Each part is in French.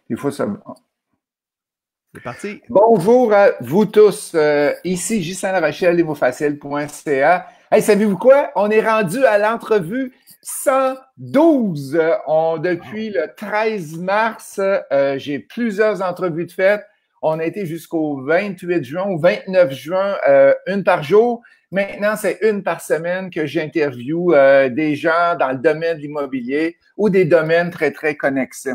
Des fois, ça... C'est parti. Bonjour à vous tous. Ici Ghislain Lavachelle, imofacile.ca. Hey, savez-vous quoi? On est rendu à l'entrevue 112. Depuis le 13 mars, j'ai plusieurs entrevues de fête. On a été jusqu'au 28 juin ou 29 juin, une par jour. Maintenant, c'est une par semaine que j'interviewe des gens dans le domaine de l'immobilier ou des domaines très, très connexes.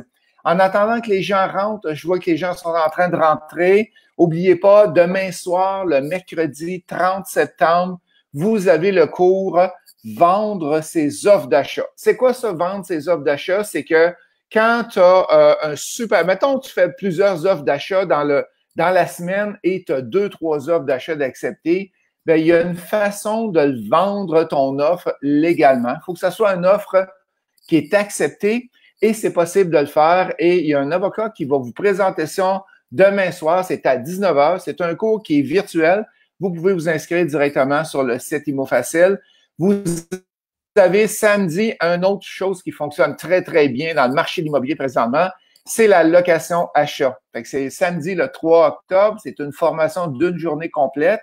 En attendant que les gens rentrent, je vois que les gens sont en train de rentrer. N'oubliez pas, demain soir, le mercredi 30 septembre, vous avez le cours Vendre ses offres d'achat. C'est quoi ça, vendre ses offres d'achat? C'est que quand tu as un super... Mettons, tu fais plusieurs offres d'achat dans la semaine et tu as 2-3 offres d'achat d'accepter, bien, il y a une façon de vendre ton offre légalement. Il faut que ça soit une offre qui est acceptée. Et c'est possible de le faire. Et il y a un avocat qui va vous présenter ça demain soir. C'est à 19h. C'est un cours qui est virtuel. Vous pouvez vous inscrire directement sur le site ImoFacile. Vous avez samedi une autre chose qui fonctionne très, très bien dans le marché de l'immobilier présentement. C'est la location-achat. C'est samedi le 3 octobre. C'est une formation d'une journée complète.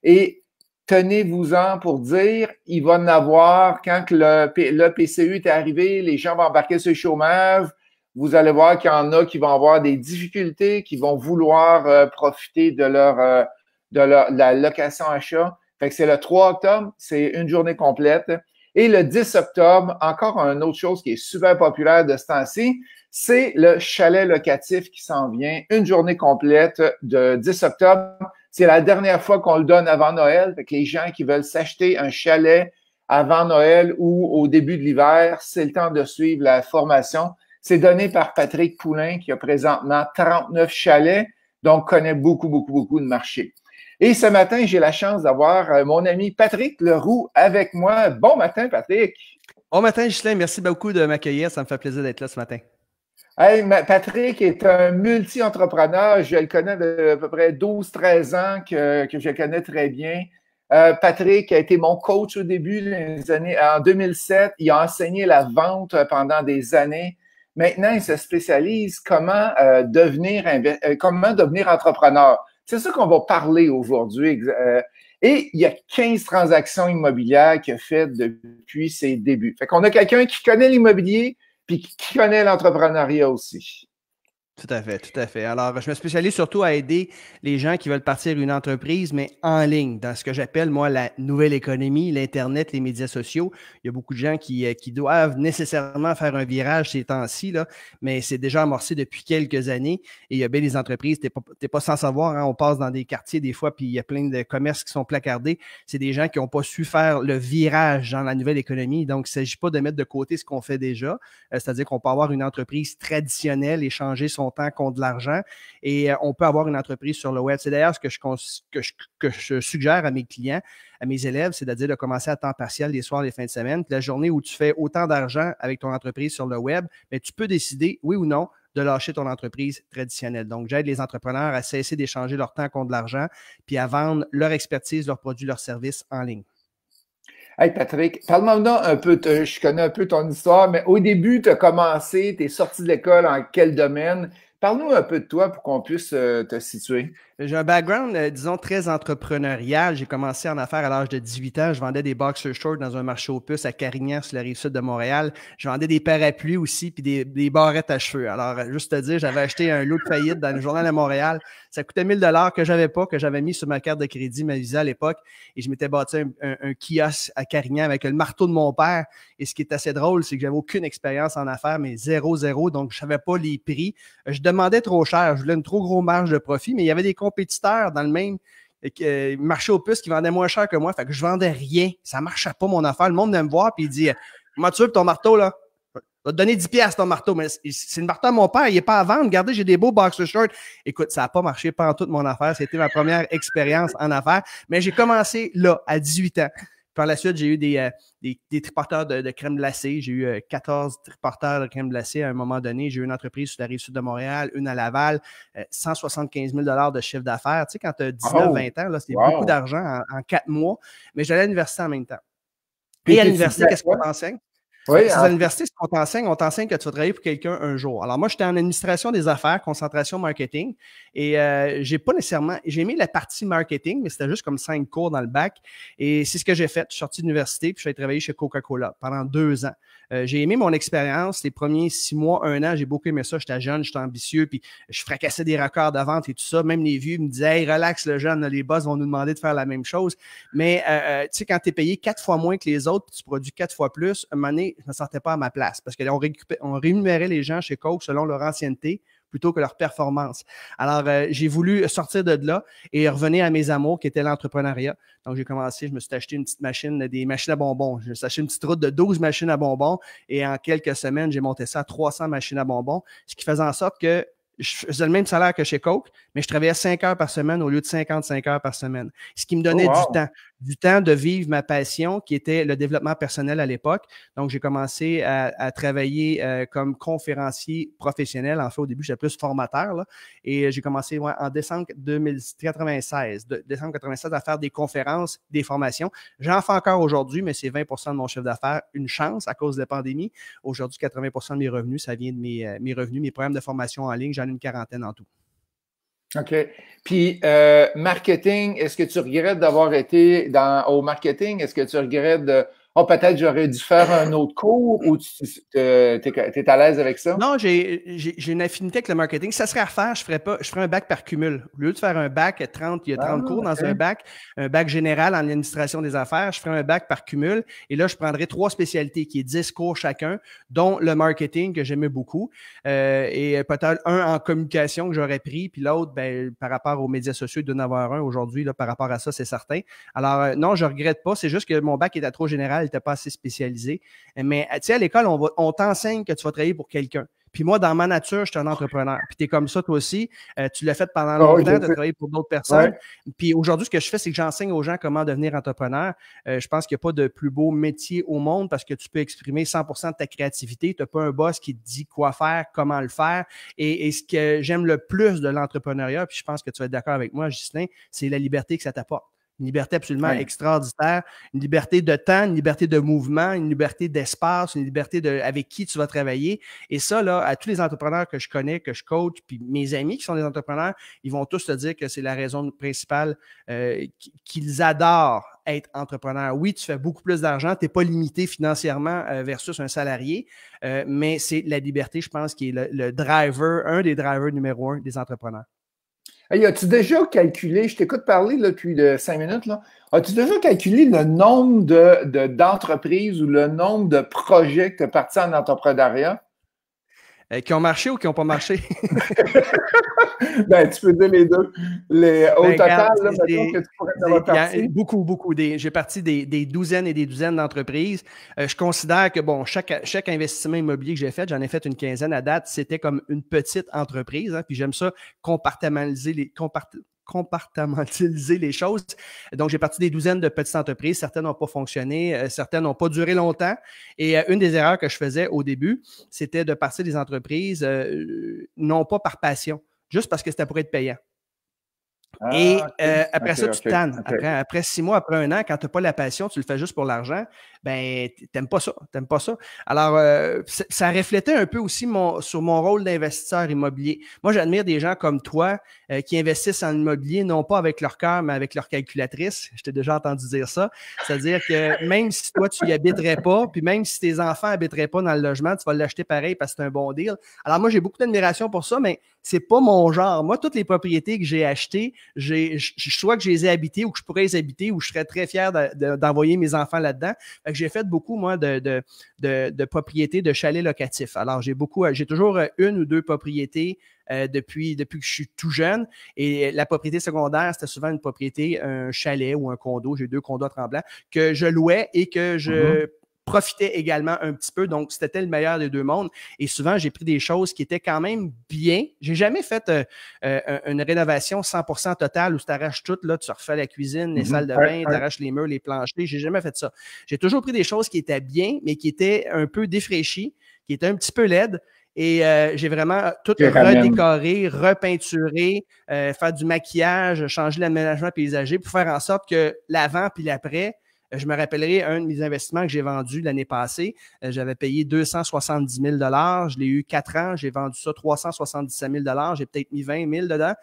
Et tenez-vous-en pour dire, il va en avoir quand le PCU est arrivé, les gens vont embarquer sur le chômage. Vous allez voir qu'il y en a qui vont avoir des difficultés, qui vont vouloir profiter de la location-achat. Fait que c'est le 3 octobre, c'est une journée complète. Et le 10 octobre, encore une autre chose qui est super populaire de ce temps-ci, c'est le chalet locatif qui s'en vient. Une journée complète de 10 octobre. C'est la dernière fois qu'on le donne avant Noël. Fait que les gens qui veulent s'acheter un chalet avant Noël ou au début de l'hiver, c'est le temps de suivre la formation. C'est donné par Patrick Poulain qui a présentement 39 chalets, donc connaît beaucoup de marché. Et ce matin, j'ai la chance d'avoir mon ami Patrick Leroux avec moi. Bon matin, Patrick. Bon matin, Ghislain. Merci beaucoup de m'accueillir. Ça me fait plaisir d'être là ce matin. Hey, Patrick est un multi-entrepreneur. Je le connais de à peu près 12-13 ans que je connais très bien. Patrick a été mon coach au début des années. En 2007, il a enseigné la vente pendant des années. Maintenant, il se spécialise comment devenir entrepreneur. C'est ça qu'on va parler aujourd'hui. Et il y a 15 transactions immobilières qu'il a faites depuis ses débuts. Fait qu'on a quelqu'un qui connaît l'immobilier puis qui connaît l'entrepreneuriat aussi. Tout à fait, tout à fait. Alors, je me spécialise surtout à aider les gens qui veulent partir une entreprise, mais en ligne, dans ce que j'appelle, moi, la nouvelle économie, l'Internet, les médias sociaux. Il y a beaucoup de gens qui doivent nécessairement faire un virage ces temps-ci, là, mais c'est déjà amorcé depuis quelques années. Et il y a bien des entreprises, t'es pas sans savoir, hein, on passe dans des quartiers des fois, puis il y a plein de commerces qui sont placardés. C'est des gens qui n'ont pas su faire le virage dans la nouvelle économie. Donc, il ne s'agit pas de mettre de côté ce qu'on fait déjà. C'est-à-dire qu'on peut avoir une entreprise traditionnelle et changer son temps contre de l'argent et on peut avoir une entreprise sur le web. C'est d'ailleurs ce que je suggère à mes clients, à mes élèves, c'est-à-dire de commencer à temps partiel les soirs, les fins de semaine. Puis la journée où tu fais autant d'argent avec ton entreprise sur le web, mais tu peux décider, oui ou non, de lâcher ton entreprise traditionnelle. Donc, j'aide les entrepreneurs à cesser d'échanger leur temps contre de l'argent puis à vendre leur expertise, leurs produits, leurs services en ligne. Hey Patrick, parle-moi un peu, je connais un peu ton histoire, mais au début, tu as commencé, tu es sorti de l'école en quel domaine? Parle-nous un peu de toi pour qu'on puisse te situer. J'ai un background, disons, très entrepreneurial. J'ai commencé en affaires à l'âge de 18 ans. Je vendais des boxer shorts dans un marché aux puces à Carignan, sur la rive sud de Montréal. Je vendais des parapluies aussi, puis des barrettes à cheveux. Alors, juste te dire, j'avais acheté un lot de faillite dans le journal de Montréal. Ça coûtait 1000 $ que j'avais pas, que j'avais mis sur ma carte de crédit, ma Visa à l'époque. Et je m'étais bâti un kiosque à Carignan avec le marteau de mon père. Et ce qui est assez drôle, c'est que j'avais aucune expérience en affaires, mais 0, donc je savais pas les prix. Je demandais trop cher. Je voulais une trop grosse marge de profit, mais il y avait des compétiteurs dans le même marché aux puces qui vendaient moins cher que moi. Fait que je vendais rien. Ça marchait pas, mon affaire. Le monde venait me voir et il dit « Comment tu veux ton marteau, là? Je vais te donner 10$ ton marteau. Mais c'est le marteau de mon père. Il n'est pas à vendre. Regardez, j'ai des beaux boxer shorts. » Écoute, ça n'a pas marché pendant toute mon affaire. C'était ma première expérience en affaires. Mais j'ai commencé là, à 18 ans. Par la suite, j'ai eu des triporteurs de crème glacée. J'ai eu 14 triporteurs de crème glacée à un moment donné. J'ai eu une entreprise sur la rive sud de Montréal, une à Laval, 175 000 $ de chiffre d'affaires. Tu sais, quand tu as 19-20 ans, là, c'est beaucoup d'argent en 4 mois. Mais j'allais à l'université en même temps. Et à l'université, qu'est-ce qu'on t'enseigne? Oui, à l'université, ce qu'on t'enseigne, on t'enseigne que tu vas travailler pour quelqu'un un jour. Alors moi, j'étais en administration des affaires, concentration marketing, et j'ai pas nécessairement, j'ai aimé la partie marketing, mais c'était juste comme 5 cours dans le bac, et c'est ce que j'ai fait. Je suis sorti de l'université, puis je suis allé travailler chez Coca-Cola pendant 2 ans. J'ai aimé mon expérience. Les premiers 6 mois, 1 an, j'ai beaucoup aimé ça. J'étais jeune, j'étais ambitieux, puis je fracassais des records de vente et tout ça. Même les vieux me disaient « Hey, relax le jeune, les boss vont nous demander de faire la même chose. » Mais tu sais, quand tu es payé 4 fois moins que les autres, puis tu produis 4 fois plus, à un moment donné, je ne me sentais pas à ma place. Parce qu'on rémunérait les gens chez Coke selon leur ancienneté plutôt que leur performance. Alors, j'ai voulu sortir de là et revenir à mes amours qui étaient l'entrepreneuriat. Donc, j'ai commencé, je me suis acheté une petite machine, des machines à bonbons. Je me suis acheté une petite route de 12 machines à bonbons et en quelques semaines, j'ai monté ça à 300 machines à bonbons, ce qui faisait en sorte que je faisais le même salaire que chez Coke, mais je travaillais 5 heures par semaine au lieu de 55 heures par semaine. Ce qui me donnait du temps de vivre ma passion qui était le développement personnel à l'époque. Donc, j'ai commencé à travailler comme conférencier professionnel. En fait, au début, j'étais plus formateur, là, et j'ai commencé en décembre 1996 à faire des conférences, des formations. J'en fais encore aujourd'hui, mais c'est 20% de mon chiffre d'affaires. Une chance à cause de la pandémie. Aujourd'hui, 80% de mes revenus, ça vient de mes revenus, mes programmes de formation en ligne. J'en ai une quarantaine en tout. OK. Puis, marketing, est-ce que tu regrettes d'avoir été au marketing? Est-ce que tu regrettes de peut-être j'aurais dû faire un autre cours ou tu es à l'aise avec ça? Non, j'ai une affinité avec le marketing. Si ça serait à refaire, je ferais un bac par cumul. Au lieu de faire un bac, il y a 30 cours dans un bac général en administration des affaires, je ferais un bac par cumul. Et là, je prendrais 3 spécialités qui est 10 cours chacun, dont le marketing que j'aimais beaucoup. Et peut-être un en communication que j'aurais pris, puis l'autre, ben, par rapport aux médias sociaux, il doit en avoir un aujourd'hui, là, par rapport à ça, c'est certain. Alors, non, je regrette pas. C'est juste que mon bac était trop général, il n'était pas assez spécialisé. Mais, tu sais, à l'école, on t'enseigne que tu vas travailler pour quelqu'un. Puis moi, dans ma nature, je suis un entrepreneur. Puis tu es comme ça, toi aussi. Tu l'as fait pendant longtemps, tu as travaillé pour d'autres personnes. Ouais. Puis aujourd'hui, ce que je fais, c'est que j'enseigne aux gens comment devenir entrepreneur. Je pense qu'il n'y a pas de plus beau métier au monde parce que tu peux exprimer 100% de ta créativité. Tu n'as pas un boss qui te dit quoi faire, comment le faire. Et ce que j'aime le plus de l'entrepreneuriat, puis je pense que tu vas être d'accord avec moi, Ghislain, c'est la liberté que ça t'apporte. Une liberté absolument extraordinaire, une liberté de temps, une liberté de mouvement, une liberté d'espace, une liberté avec qui tu vas travailler. Et ça, là, à tous les entrepreneurs que je connais, que je coach, puis mes amis qui sont des entrepreneurs, ils vont tous te dire que c'est la raison principale qu'ils adorent être entrepreneur. Oui, tu fais beaucoup plus d'argent, tu n'es pas limité financièrement versus un salarié, mais c'est la liberté, je pense, qui est le driver, un des drivers numéro 1 des entrepreneurs. Hey, as-tu déjà calculé, je t'écoute parler là, depuis 5 minutes, là, as-tu déjà calculé le nombre d'entreprises ou le nombre de projets que tu as partis en entrepreneuriat? Qui ont marché ou qui n'ont pas marché? Ben, tu peux dire les deux. Au total, là, mettons que tu pourrais en avoir parti. Beaucoup. J'ai parti des douzaines et des douzaines d'entreprises. Je considère que, bon, chaque investissement immobilier que j'ai fait, j'en ai fait une quinzaine à date, c'était comme une petite entreprise. Hein, puis j'aime ça compartimentaliser les choses. Donc, j'ai parti des douzaines de petites entreprises. Certaines n'ont pas fonctionné, certaines n'ont pas duré longtemps. Et une des erreurs que je faisais au début, c'était de partir des entreprises non pas par passion, juste parce que c'était pour être payant. Et après ça, tu te tannes. Après 6 mois, après 1 an, quand tu n'as pas la passion, tu le fais juste pour l'argent, ben, t'aimes pas ça. Alors, ça reflétait un peu aussi sur mon rôle d'investisseur immobilier. Moi, j'admire des gens comme toi qui investissent en immobilier, non pas avec leur cœur, mais avec leur calculatrice. Je t'ai déjà entendu dire ça. C'est-à-dire que même si toi, tu y habiterais pas, puis même si tes enfants n'habiteraient pas dans le logement, tu vas l'acheter pareil parce que c'est un bon deal. Alors, moi, j'ai beaucoup d'admiration pour ça, mais c'est pas mon genre. Moi, toutes les propriétés que j'ai achetées, soit que je les ai habitées ou que je pourrais les habiter ou je serais très fier d'envoyer mes enfants là-dedans. Fait que j'ai fait beaucoup, moi, de propriétés, de chalets locatifs. Alors, j'ai toujours 1 ou 2 propriétés depuis que je suis tout jeune. Et la propriété secondaire, c'était souvent une propriété, un chalet ou un condo. J'ai 2 condos à Tremblant que je louais et que je profitais également un petit peu. Donc, c'était le meilleur des 2 mondes. Et souvent, j'ai pris des choses qui étaient quand même bien. J'ai jamais fait une rénovation 100% totale où tu arraches tout, là, tu refais la cuisine, les salles de bain, tu arraches les murs, les planchers. J'ai jamais fait ça. J'ai toujours pris des choses qui étaient bien, mais qui étaient un peu défraîchies, qui étaient un petit peu laides. Et j'ai vraiment tout redécoré, repeinturé, faire du maquillage, changer l'aménagement paysager pour faire en sorte que l'avant puis l'après, Je me rappellerai un de mes investissements que j'ai vendu l'année passée. J'avais payé 270 000 $. Je l'ai eu 4 ans. J'ai vendu ça 377 000 $. J'ai peut-être mis 20 000 dedans.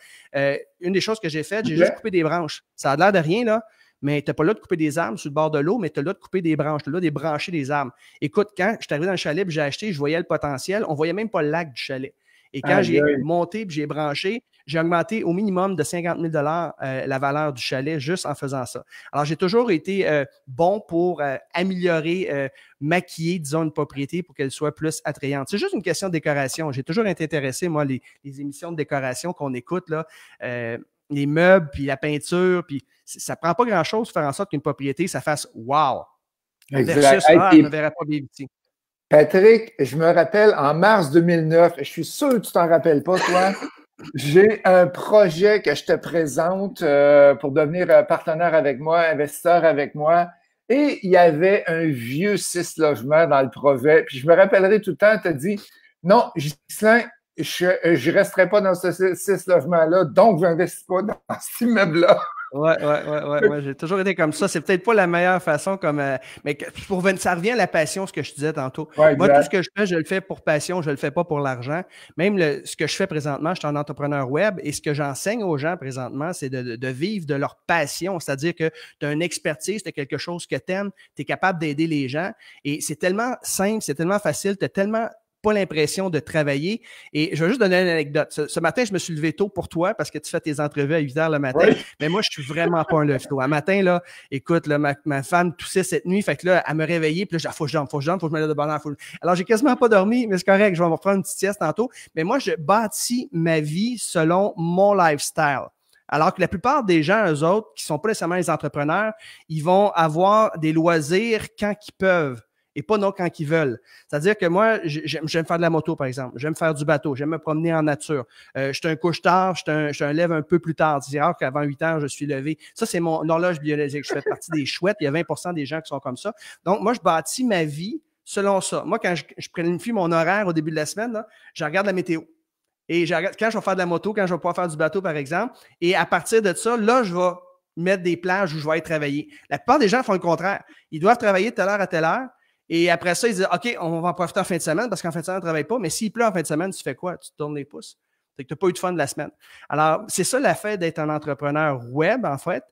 Une des choses que j'ai faites, j'ai juste coupé des branches. Ça a l'air de rien, là. Mais tu n'as pas là de couper des arbres sur le bord de l'eau, mais tu as là de couper des branches, tu as là de débrancher des arbres. Écoute, quand je suis arrivé dans le chalet, j'ai acheté, je voyais le potentiel, on ne voyait même pas le lac du chalet. Et quand j'ai monté et j'ai branché, j'ai augmenté au minimum de 50 000 $ la valeur du chalet juste en faisant ça. Alors, j'ai toujours été bon pour améliorer, maquiller, disons, une propriété pour qu'elle soit plus attrayante. C'est juste une question de décoration. J'ai toujours été intéressé, moi, les émissions de décoration qu'on écoute, là, les meubles, puis la peinture, puis ça prend pas grand-chose pour faire en sorte qu'une propriété, ça fasse « wow ». Versus « ah, je ne verrais pas vivre ici ». Patrick, je me rappelle en mars 2009, je suis sûr que tu t'en rappelles pas, toi, j'ai un projet que je te présente pour devenir partenaire avec moi, investisseur avec moi, et il y avait un vieux 6 logements dans le projet, puis je me rappellerai tout le temps, tu as dit « Non, Ghislain, je ne resterai pas dans ce 6 logements-là, donc je n'investis pas dans cet immeuble-là. » Ouais, j'ai toujours été comme ça. C'est peut-être pas la meilleure façon, mais ça revient à la passion, ce que je disais tantôt. Ouais, moi, tout ce que je fais, je le fais pour passion, je le fais pas pour l'argent. Même ce que je fais présentement, je suis un entrepreneur web et ce que j'enseigne aux gens présentement, c'est de vivre de leur passion. C'est-à-dire que tu as une expertise, tu as quelque chose que tu aimes, tu es capable d'aider les gens et c'est tellement simple, c'est tellement facile, tu as tellement pas l'impression de travailler. Et je vais juste donner une anecdote. Ce matin, je me suis levé tôt pour toi parce que tu fais tes entrevues à 8 h le matin. Oui. Mais moi, je suis vraiment pas un levé tôt. Un matin, là, écoute, là, ma femme toussait cette nuit. Fait que là, elle me réveillait. Puis là, faut que je dorme, faut que je me lève de bonne heure. Alors, j'ai quasiment pas dormi, mais c'est correct. Je vais me reprendre une petite sieste tantôt. Mais moi, je bâtis ma vie selon mon lifestyle. Alors que la plupart des gens, eux autres, qui sont pas nécessairement les entrepreneurs, ils vont avoir des loisirs quand ils peuvent. Et pas non quand ils veulent. C'est-à-dire que moi, j'aime faire de la moto, par exemple. J'aime faire du bateau. J'aime me promener en nature. Je suis un couche-tard. Je suis un lève un peu plus tard. C'est rare qu'avant 8 heures, je suis levé. Ça, c'est mon horloge biologique. Je fais partie des chouettes. Il y a 20% des gens qui sont comme ça. Donc, moi, je bâtis ma vie selon ça. Moi, quand je planifie mon horaire au début de la semaine, là, je regarde la météo. Et je regarde quand je vais faire de la moto, quand je vais pouvoir faire du bateau, par exemple. Et à partir de ça, là, je vais mettre des plages où je vais aller travailler. La plupart des gens font le contraire. Ils doivent travailler de telle heure à telle heure. Et après ça, ils disent « OK, on va en profiter en fin de semaine parce qu'en fin de semaine, on ne travaille pas. » Mais s'il pleut en fin de semaine, tu fais quoi? Tu te tournes les pouces. C'est que tu n'as pas eu de fun de la semaine. Alors, c'est ça l'affaire d'être un entrepreneur web, en fait,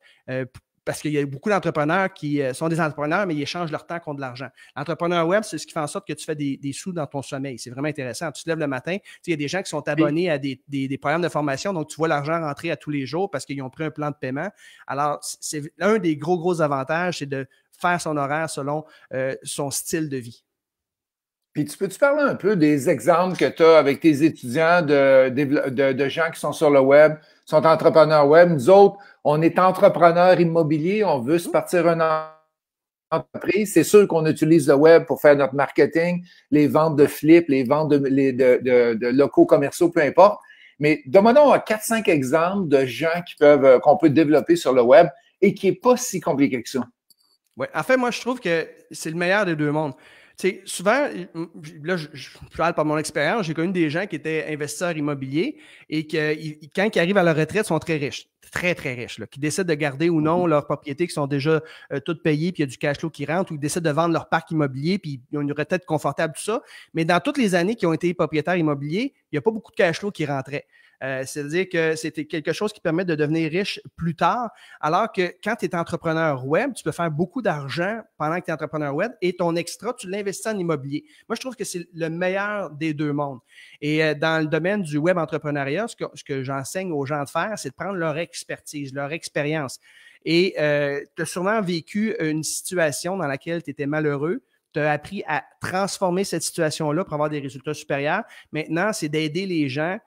parce qu'il y a beaucoup d'entrepreneurs qui sont des entrepreneurs, mais ils échangent leur temps contre de l'argent. L'entrepreneur web, c'est ce qui fait en sorte que tu fais des sous dans ton sommeil. C'est vraiment intéressant. Tu te lèves le matin, il y a des gens qui sont abonnés à des programmes de formation, donc tu vois l'argent rentrer à tous les jours parce qu'ils ont pris un plan de paiement. Alors, c'est un des gros avantages, c'est de faire son horaire selon son style de vie. Puis, peux-tu parler un peu des exemples que tu as avec tes étudiants de gens qui sont sur le web, sont entrepreneurs web? Nous autres, on est entrepreneurs immobiliers, on veut se partir une entreprise. C'est sûr qu'on utilise le web pour faire notre marketing, les ventes de flip, les ventes de locaux commerciaux, peu importe. Mais demandons 4-5 exemples de gens qu'on peut développer sur le web et qui n'est pas si compliqué que ça. Oui, en fait, moi, je trouve que c'est le meilleur des deux mondes. Tu sais, souvent, là, je parle par mon expérience, j'ai connu des gens qui étaient investisseurs immobiliers et que quand ils arrivent à leur retraite, sont très riches, très riches, là, qui décident de garder ou non leurs propriétés qui sont déjà toutes payées, puis il y a du cash flow qui rentre, ou ils décident de vendre leur parc immobilier, puis ils ont une retraite confortable, tout ça. Mais dans toutes les années qu'ils ont été propriétaires immobiliers, il n'y a pas beaucoup de cash flow qui rentrait. C'est-à-dire que c'était quelque chose qui permet de devenir riche plus tard, alors que quand tu es entrepreneur web, tu peux faire beaucoup d'argent pendant que tu es entrepreneur web et ton extra, tu l'investis en immobilier. Moi, je trouve que c'est le meilleur des deux mondes. Et dans le domaine du web entrepreneuriat, ce que j'enseigne aux gens de faire, c'est de prendre leur expertise, leur expérience. Et tu as sûrement vécu une situation dans laquelle tu étais malheureux. Tu as appris à transformer cette situation-là pour avoir des résultats supérieurs. Maintenant, c'est d'aider les gens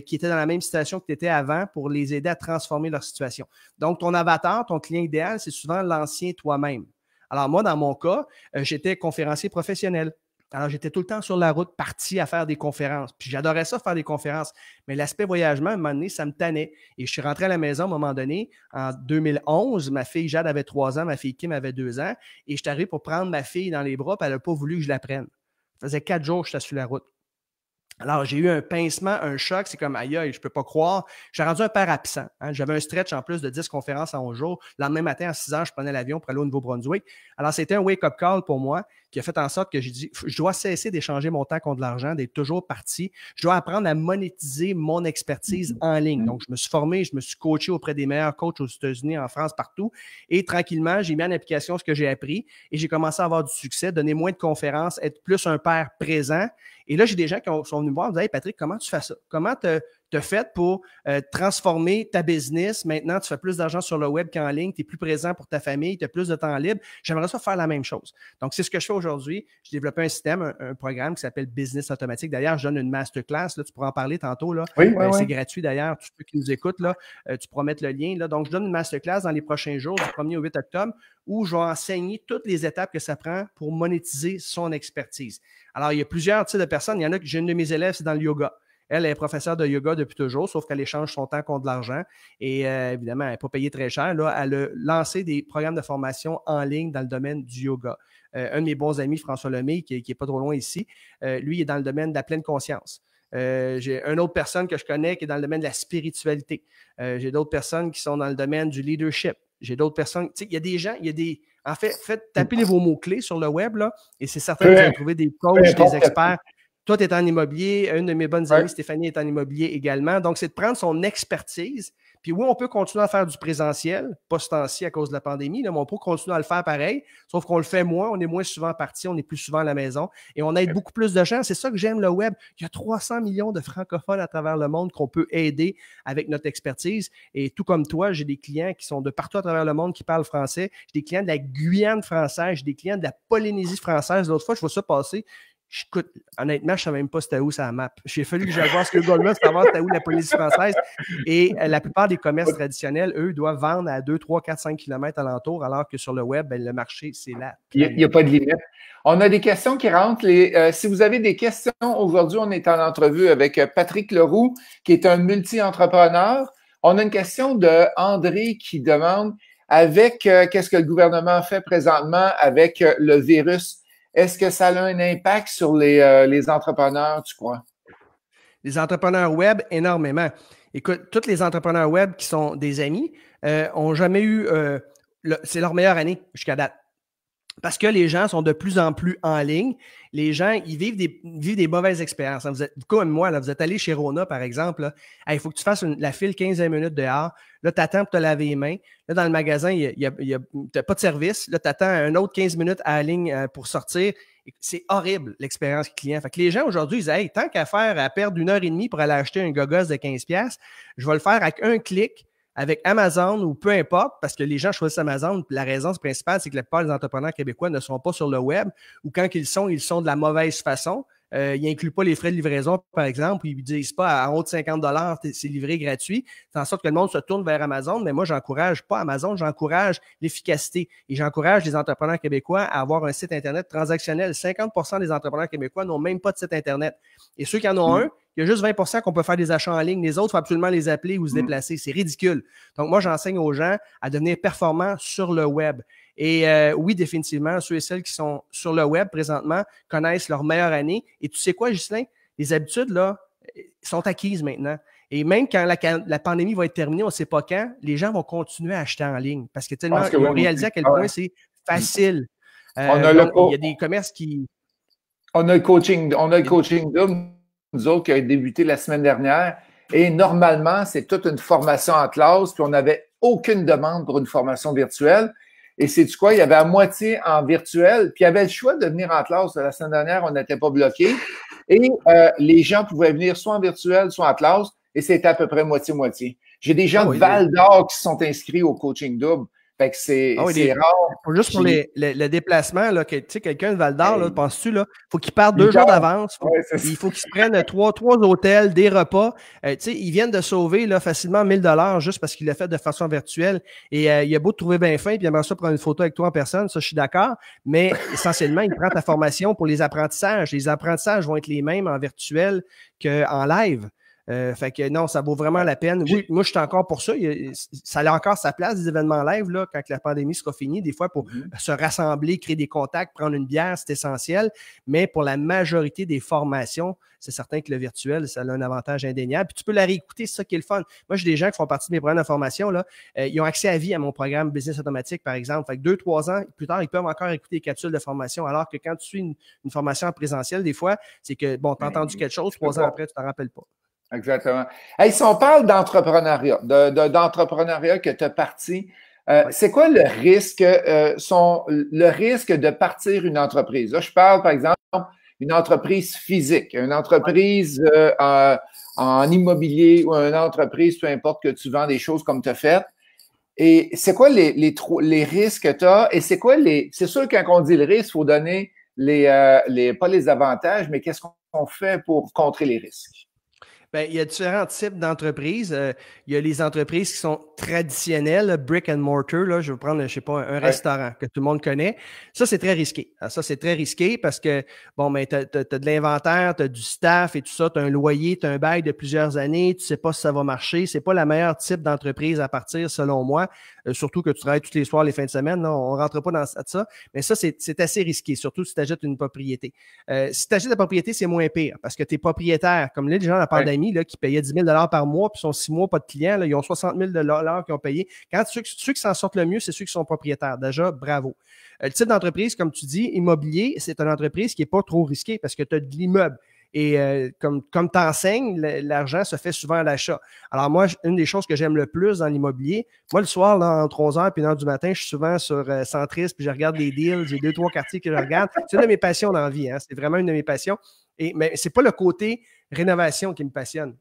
qui étaient dans la même situation que tu étais avant pour les aider à transformer leur situation. Donc, ton avatar, ton client idéal, c'est souvent l'ancien toi-même. Alors, moi, dans mon cas, j'étais conférencier professionnel. Alors, j'étais tout le temps sur la route, parti à faire des conférences. Puis, j'adorais ça, faire des conférences. Mais l'aspect voyagement, à un moment donné, ça me tannait. Et je suis rentré à la maison à un moment donné, en 2011. Ma fille Jade avait 3 ans, ma fille Kim avait 2 ans. Et je suis arrivé pour prendre ma fille dans les bras, puis elle n'a pas voulu que je la prenne. Ça faisait 4 jours que j'étais sur la route. Alors, j'ai eu un pincement, un choc. C'est comme, aïe, aïe, je peux pas croire. J'ai rendu un père absent. Hein. J'avais un stretch en plus de 10 conférences en 11 jours. Le lendemain matin, à 6 heures, je prenais l'avion pour aller au Nouveau-Brunswick. Alors, c'était un wake-up call pour moi qui a fait en sorte que j'ai dit, je dois cesser d'échanger mon temps contre l'argent, d'être toujours parti. Je dois apprendre à monétiser mon expertise en ligne. Donc, je me suis formé, je me suis coaché auprès des meilleurs coachs aux États-Unis, en France, partout. Et tranquillement, j'ai mis en application ce que j'ai appris et j'ai commencé à avoir du succès, donner moins de conférences, être plus un père présent. Et là, j'ai des gens qui sont venus me voir et me disent, hey Patrick, comment tu fais ça? Comment tu as fait pour transformer ta business? Maintenant, tu fais plus d'argent sur le web qu'en ligne, tu es plus présent pour ta famille, tu as plus de temps libre. J'aimerais ça faire la même chose. Donc, c'est ce que je fais aujourd'hui. J'ai développé un système, un programme qui s'appelle Business Automatique. D'ailleurs, je donne une masterclass. Là, tu pourras en parler tantôt. Là. Oui, c'est gratuit d'ailleurs. Tous ceux qui nous écoutent, là, tu pourras mettre le lien. Là. Donc, je donne une masterclass dans les prochains jours, du 1er au 8 octobre, où je vais enseigner toutes les étapes que ça prend pour monétiser son expertise. Alors, il y a plusieurs types de personnes. Il y en a que j'ai une de mes élèves, c'est dans le yoga. Elle est professeure de yoga depuis toujours, sauf qu'elle échange son temps contre de l'argent. Et évidemment, elle n'est pas payée très cher. Là, elle a lancé des programmes de formation en ligne dans le domaine du yoga. Un de mes bons amis, François Lemay, qui n'est pas trop loin ici, lui, il est dans le domaine de la pleine conscience. J'ai une autre personne que je connais qui est dans le domaine de la spiritualité. J'ai d'autres personnes qui sont dans le domaine du leadership. J'ai d'autres personnes. Tu sais, il y a des gens, il y a des. En fait, tapez vos mots-clés sur le web, là, et c'est certain que vous allez trouver des coachs, des experts. Toi, tu es en immobilier. Une de mes bonnes amies, Stéphanie, est en immobilier également. Donc, c'est de prendre son expertise. Puis oui, on peut continuer à faire du présentiel, pas ce temps-ci à cause de la pandémie, là, mais on peut continuer à le faire pareil, sauf qu'on le fait moins, on est moins souvent parti, on est plus souvent à la maison et on aide beaucoup plus de gens. C'est ça que j'aime le web. Il y a 300 millions de francophones à travers le monde qu'on peut aider avec notre expertise. Et tout comme toi, j'ai des clients qui sont de partout à travers le monde qui parlent français. J'ai des clients de la Guyane française, j'ai des clients de la Polynésie française. L'autre fois, je vois ça passer. Écoute, honnêtement, je ne savais même pas c'était où ça map. J'ai fallu que j'aille voir ce Google Maps pour savoir c'était où la Polynésie française. Et la plupart des commerces traditionnels, eux, doivent vendre à 2, 3, 4, 5 km alentour, alors que sur le web, ben, le marché, c'est là. Il n'y a pas de limite. On a des questions qui rentrent. Si vous avez des questions, aujourd'hui, on est en entrevue avec Patrick Leroux, qui est un multi-entrepreneur. On a une question de André qui demande, avec qu'est-ce que le gouvernement fait présentement avec le virus, est-ce que ça a un impact sur les entrepreneurs, tu crois? Les entrepreneurs web, énormément. Écoute, tous les entrepreneurs web qui sont des amis n'ont jamais eu... c'est leur meilleure année jusqu'à date. Parce que les gens sont de plus en plus en ligne. Les gens, ils vivent des mauvaises expériences. Vous êtes, comme moi, là, vous êtes allé chez Rona, par exemple. Il faut que tu fasses la file 15 minutes dehors. Là, tu attends pour te laver les mains. Là, dans le magasin, tu n'as pas de service. Là, tu attends un autre 15 minutes à la ligne pour sortir. C'est horrible, l'expérience client. Fait que les gens, aujourd'hui, ils disent, hey, tant qu'à faire, à perdre 1h30 pour aller acheter un gogos de 15$, je vais le faire avec un clic, avec Amazon ou peu importe, parce que les gens choisissent Amazon. La raison principale, c'est que la plupart des entrepreneurs québécois ne sont pas sur le web ou quand ils sont de la mauvaise façon. Ils n'incluent pas les frais de livraison, par exemple. Ils ne disent pas en haut de 50$, c'est livré gratuit. C'est en sorte que le monde se tourne vers Amazon. Mais moi, j'encourage pas Amazon, j'encourage l'efficacité. Et j'encourage les entrepreneurs québécois à avoir un site Internet transactionnel. 50% des entrepreneurs québécois n'ont même pas de site Internet. Et ceux qui en ont un, il y a juste 20% qu'on peut faire des achats en ligne. Les autres, il faut absolument les appeler ou se déplacer. C'est ridicule. Donc, moi, j'enseigne aux gens à devenir performants sur le web. Et oui, définitivement, ceux et celles qui sont sur le web présentement connaissent leur meilleure année. Et tu sais quoi, Ghislain? Les habitudes, là, sont acquises maintenant. Et même quand la pandémie va être terminée, on ne sait pas quand, les gens vont continuer à acheter en ligne parce que tellement ils vont réaliser à quel point c'est facile. Il y a des commerces qui... On a le coaching double, nous autres, qui a débuté la semaine dernière. Et normalement, c'est toute une formation en classe, puis on n'avait aucune demande pour une formation virtuelle. Et sais-tu quoi? Il y avait à moitié en virtuel, puis il y avait le choix de venir en classe. La semaine dernière, on n'était pas bloqué. Et les gens pouvaient venir soit en virtuel, soit en classe, et c'était à peu près moitié-moitié. J'ai des gens de Val-d'Or qui sont inscrits au coaching double. Fait que c'est rare. Juste pour le déplacement, là, tu sais, quelqu'un de Val-d'Or, penses-tu, là, faut qu'il parte 2 jours d'avance. Il faut qu'il se prenne trois hôtels, des repas. Tu sais, ils viennent de sauver là, facilement 1 000$ juste parce qu'il l'a fait de façon virtuelle. Et il a beau te trouver bien fin, puis il aimerait ça prendre une photo avec toi en personne, ça, je suis d'accord. Mais essentiellement, il prend ta formation pour les apprentissages. Les apprentissages vont être les mêmes en virtuel qu'en live. Fait que non, ça vaut vraiment la peine. Oui, moi, je suis encore pour ça. Ça a encore sa place, des événements live, là, quand la pandémie sera finie, des fois, pour se rassembler, créer des contacts, prendre une bière, c'est essentiel. Mais pour la majorité des formations, c'est certain que le virtuel, ça a un avantage indéniable. Puis tu peux la réécouter, c'est ça qui est le fun. Moi, j'ai des gens qui font partie de mes programmes de formation, là. Ils ont accès à vie à mon programme Business Automatique, par exemple. Fait que 2-3 ans plus tard, ils peuvent encore écouter les capsules de formation. Alors que quand tu suis une formation en présentiel, des fois, c'est que, bon, tu as entendu quelque chose, 3 ans après, tu t'en rappelles pas. Exactement. Hey, si on parle d'entrepreneuriat, d'entrepreneuriat que tu as parti, c'est quoi le risque, le risque de partir une entreprise? Là, je parle, par exemple, une entreprise physique, une entreprise en immobilier ou une entreprise, peu importe que tu vends des choses comme tu as fait. Et c'est quoi les risques que tu as? Et c'est quoi c'est sûr, quand on dit le risque, il faut donner pas les avantages, mais qu'est-ce qu'on fait pour contrer les risques? Bien, il y a différents types d'entreprises. Il y a les entreprises qui sont traditionnelles, brick and mortar. Là, je vais prendre, je sais pas, un restaurant que tout le monde connaît. Ça, c'est très risqué. Ça, c'est très risqué parce que, bon, ben, tu as de l'inventaire, tu as du staff et tout ça, tu as un loyer, tu as un bail de plusieurs années, tu sais pas si ça va marcher. C'est pas la meilleure type d'entreprise à partir, selon moi. Surtout que tu travailles tous les soirs, les fins de semaine. Là, on rentre pas dans ça. Mais ça, c'est assez risqué, surtout si tu achètes une propriété. Si tu achètes la propriété, c'est moins pire parce que tu es propriétaire. Comme là, les gens, la pandémie, là, qui payaient 10 000 $ par mois, puis sont 6 mois, pas de clients, là, ils ont 60 000 $ qui ont payé. Quand ceux qui s'en sortent le mieux, c'est ceux qui sont propriétaires. Déjà, bravo. Le type d'entreprise, comme tu dis, immobilier, c'est une entreprise qui n'est pas trop risquée parce que tu as de l'immeuble. Et comme tu enseignes, l'argent se fait souvent à l'achat. Alors moi, une des choses que j'aime le plus dans l'immobilier, moi le soir, là, entre 11h et 1h du matin, je suis souvent sur Centris, puis je regarde les deals, j'ai 2-3 quartiers que je regarde. C'est une de mes passions dans la vie, hein? C'est vraiment une de mes passions. Mais c'est pas le côté rénovation qui me passionne.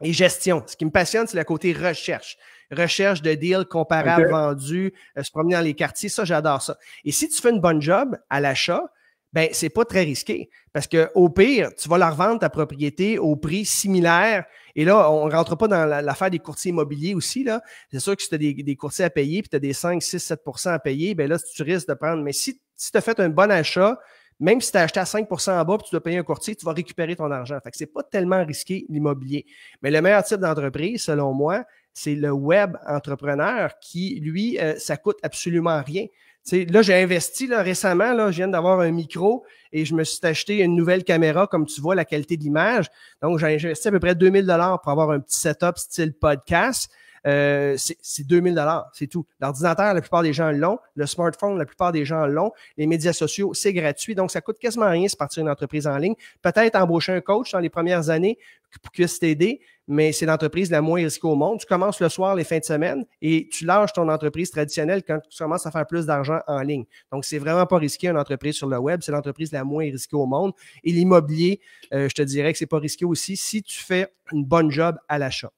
Et gestion. Ce qui me passionne, c'est le côté recherche. Recherche de deals comparables, vendus, se promener dans les quartiers. Ça, j'adore ça. Et si tu fais une bonne job à l'achat, ben c'est pas très risqué. Parce que au pire, tu vas la revendre ta propriété au prix similaire. Et là, on ne rentre pas dans l'affaire des courtiers immobiliers aussi, là. C'est sûr que si tu as des courtiers à payer puis tu as des 5, 6, 7% à payer, ben là, tu risques de prendre. Mais si tu as fait un bon achat, même si tu as acheté à 5% en bas et tu dois payer un courtier, tu vas récupérer ton argent. Fait que c'est pas tellement risqué l'immobilier. Mais le meilleur type d'entreprise, selon moi, c'est le web entrepreneur qui, lui, ça coûte absolument rien. T'sais, là, j'ai investi là, récemment, là, je viens d'avoir un micro et je me suis acheté une nouvelle caméra, comme tu vois, la qualité de l'image. Donc, j'ai investi à peu près 2 000 $ pour avoir un petit setup style podcast. C'est 2 000 $, c'est tout. L'ordinateur, la plupart des gens l'ont. Le smartphone, la plupart des gens l'ont. Les médias sociaux, c'est gratuit. Donc, ça coûte quasiment rien de partir une entreprise en ligne. Peut-être embaucher un coach dans les premières années pour qu'il puisse t'aider, mais c'est l'entreprise la moins risquée au monde. Tu commences le soir, les fins de semaine, et tu lâches ton entreprise traditionnelle quand tu commences à faire plus d'argent en ligne. Donc, c'est vraiment pas risqué une entreprise sur le web. C'est l'entreprise la moins risquée au monde. Et l'immobilier, je te dirais que c'est pas risqué aussi si tu fais une bonne job à l'achat.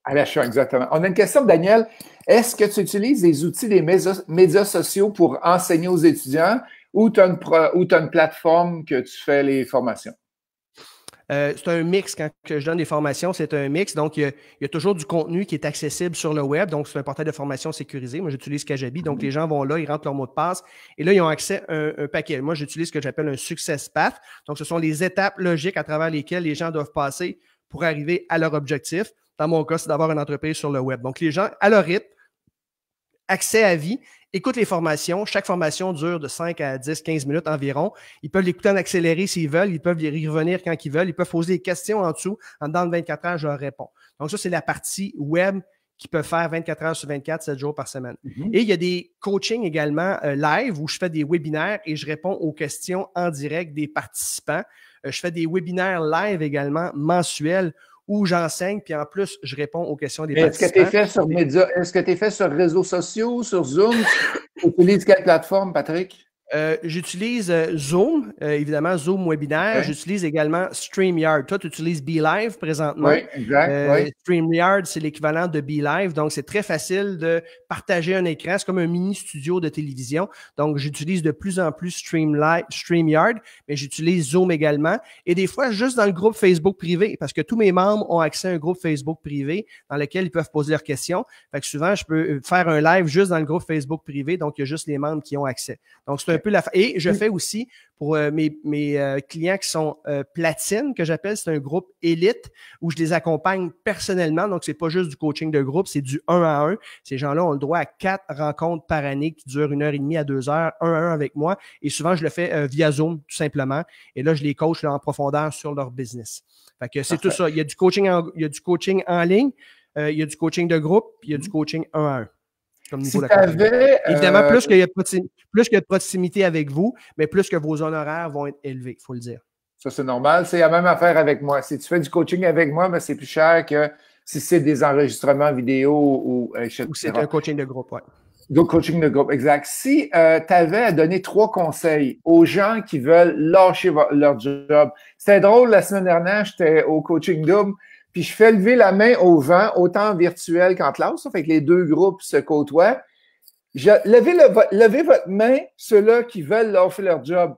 À l'achat, exactement. On a une question de Daniel. Est-ce que tu utilises les outils des médias sociaux pour enseigner aux étudiants ou tu as une plateforme que tu fais les formations? C'est un mix. Quand je donne des formations, c'est un mix. Donc, il y a toujours du contenu qui est accessible sur le web. Donc, c'est un portail de formation sécurisé. Moi, j'utilise Kajabi. Donc, les gens vont là, ils rentrent leur mot de passe. Et là, ils ont accès à un paquet. Moi, j'utilise ce que j'appelle un success path. Donc, ce sont les étapes logiques à travers lesquelles les gens doivent passer pour arriver à leur objectif. Dans mon cas, c'est d'avoir une entreprise sur le web. Donc, les gens, à leur rythme, accès à vie, écoutent les formations. Chaque formation dure de 5 à 10, 15 minutes environ. Ils peuvent l'écouter en accéléré s'ils veulent. Ils peuvent y revenir quand ils veulent. Ils peuvent poser des questions en dessous. En dedans de 24 heures, je leur réponds. Donc, ça, c'est la partie web qu'ils peuvent faire 24 heures sur 24, 7 jours par semaine. Et il y a des coachings également live où je fais des webinaires et je réponds aux questions en direct des participants. Je fais des webinaires live également mensuels où j'enseigne, puis en plus, je réponds aux questions des participants. Est-ce que tu es fait sur réseaux sociaux, sur Zoom? Tu utilises quelle plateforme, Patrick? J'utilise Zoom, évidemment, Zoom webinaire. Okay. J'utilise également StreamYard. Toi, tu utilises BeLive présentement. Oui, exact. StreamYard, c'est l'équivalent de BeLive. Donc, c'est très facile de partager un écran. C'est comme un mini studio de télévision. Donc, j'utilise de plus en plus StreamYard, mais j'utilise Zoom également. Et des fois, juste dans le groupe Facebook privé, parce que tous mes membres ont accès à un groupe Facebook privé dans lequel ils peuvent poser leurs questions. Fait que souvent, je peux faire un live juste dans le groupe Facebook privé. Donc, il y a juste les membres qui ont accès. Donc, c'est un peu la... Et je fais aussi pour mes clients qui sont platine, que j'appelle, c'est un groupe élite où je les accompagne personnellement. Donc, c'est pas juste du coaching de groupe, c'est du 1 à 1. Ces gens-là ont le droit à 4 rencontres par année qui durent 1h30 à 2 heures, 1 à 1 avec moi. Et souvent, je le fais via Zoom, tout simplement. Et là, je les coach là, en profondeur sur leur business. Fait que c'est tout ça. Il y a du coaching en ligne, il y a du coaching de groupe, puis il y a du coaching 1 à 1. Comme niveau évidemment, plus qu'il y a de proximité avec vous, mais plus que vos honoraires vont être élevés, il faut le dire. Ça, c'est normal. C'est la même affaire avec moi. Si tu fais du coaching avec moi, mais c'est plus cher que si c'est des enregistrements vidéo ou etc. Ou c'est un coaching de groupe, oui. Donc, coaching de groupe, exact. Si tu avais à donner 3 conseils aux gens qui veulent lâcher leur job, c'était drôle, la semaine dernière, j'étais au coaching double, puis je fais lever la main au vent, autant virtuel qu'en classe. Ça fait que les 2 groupes se côtoient. Levez votre main, ceux-là qui veulent lâcher leur job.